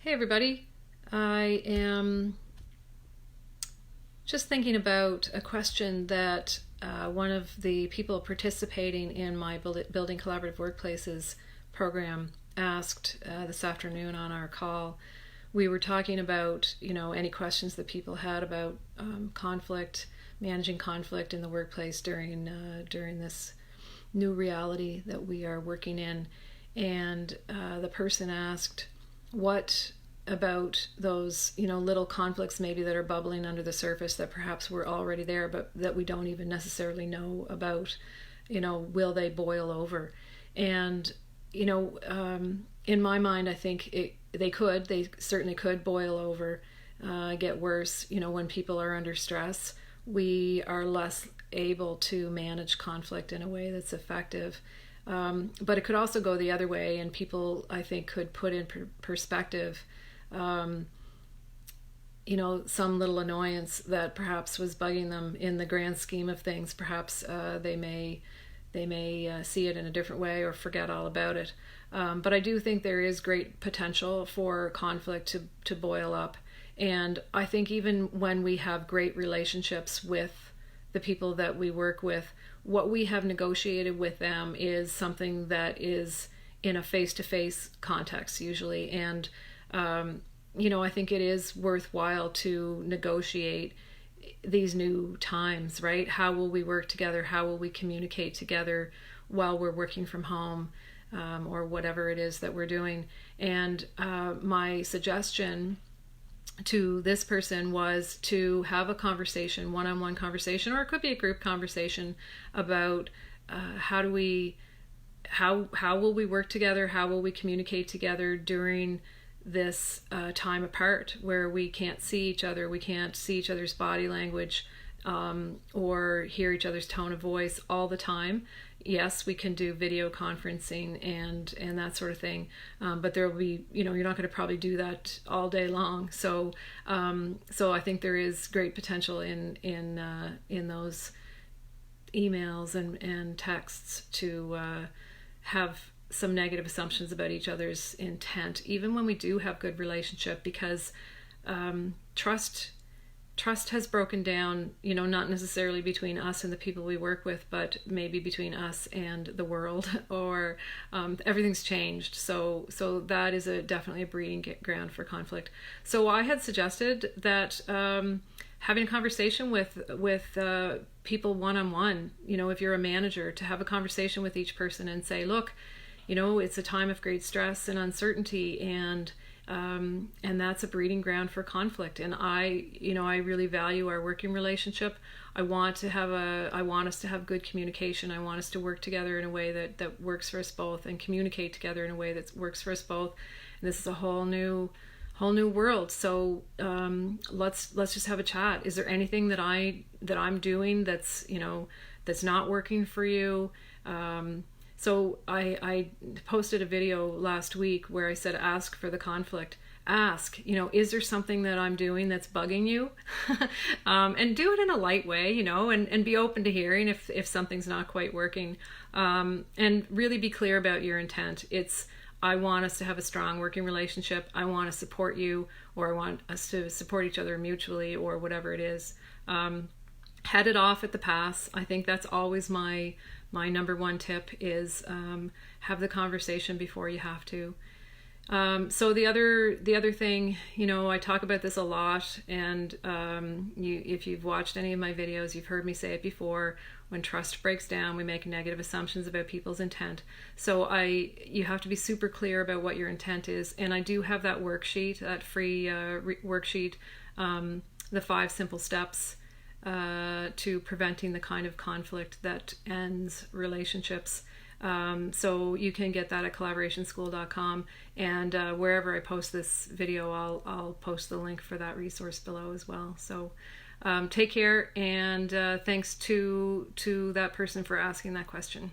Hey everybody, I am just thinking about a question that one of the people participating in my Building Collaborative Workplaces program asked this afternoon on our call. We were talking about, any questions that people had about conflict, managing conflict in the workplace during this new reality that we are working in. And the person asked, what about those little conflicts maybe that are bubbling under the surface that perhaps were already there but that we don't even necessarily know about, will they boil over? And in my mind, I think they certainly could boil over, get worse. When people are under stress, we are less able to manage conflict in a way that's effective. But it could also go the other way, and people, I think, could put in perspective, some little annoyance that perhaps was bugging them in the grand scheme of things. Perhaps they may see it in a different way or forget all about it. But I do think there is great potential for conflict to boil up. And I think even when we have great relationships with the people that we work with, what we have negotiated with them is something that is in a face-to-face context usually. And, I think it is worthwhile to negotiate these new times, right? How will we work together? How will we communicate together while we're working from home, or whatever it is that we're doing? And my suggestion to this person was to have a conversation, one-on-one conversation, or it could be a group conversation about how will we work together? How will we communicate together during this time apart where we can't see each other, we can't see each other's body language, or hear each other's tone of voice all the time. Yes, we can do video conferencing and that sort of thing, but there will be, you're not going to probably do that all day long. So I think there is great potential in those emails and texts to have some negative assumptions about each other's intent, even when we do have good relationship, because trust has broken down, not necessarily between us and the people we work with, but maybe between us and the world, or everything's changed. So that is definitely a breeding ground for conflict. So I had suggested that having a conversation with people one-on-one, if you're a manager, to have a conversation with each person and say, look, it's a time of great stress and uncertainty, and that's a breeding ground for conflict. And I really value our working relationship. I want us to have good communication. I want us to work together in a way that works for us both, and communicate together in a way that works for us both. And this is a whole new world. So let's just have a chat. Is there anything that I'm doing that's not working for you? So I posted a video last week where I said, ask for the conflict. Ask, is there something that I'm doing that's bugging you? And do it in a light way, and be open to hearing if something's not quite working. And really be clear about your intent. I want us to have a strong working relationship. I want to support you, or I want us to support each other mutually, or whatever it is. Head it off at the pass. I think that's always my number one tip is have the conversation before you have to. So the other thing, I talk about this a lot, and if you've watched any of my videos, you've heard me say it before. When trust breaks down, we make negative assumptions about people's intent. So you have to be super clear about what your intent is. And I do have that worksheet, that free worksheet, the 5 simple steps to preventing the kind of conflict that ends relationships. So you can get that at collaborationschool.com, and wherever I post this video, I'll post the link for that resource below as well. So take care, and thanks to that person for asking that question.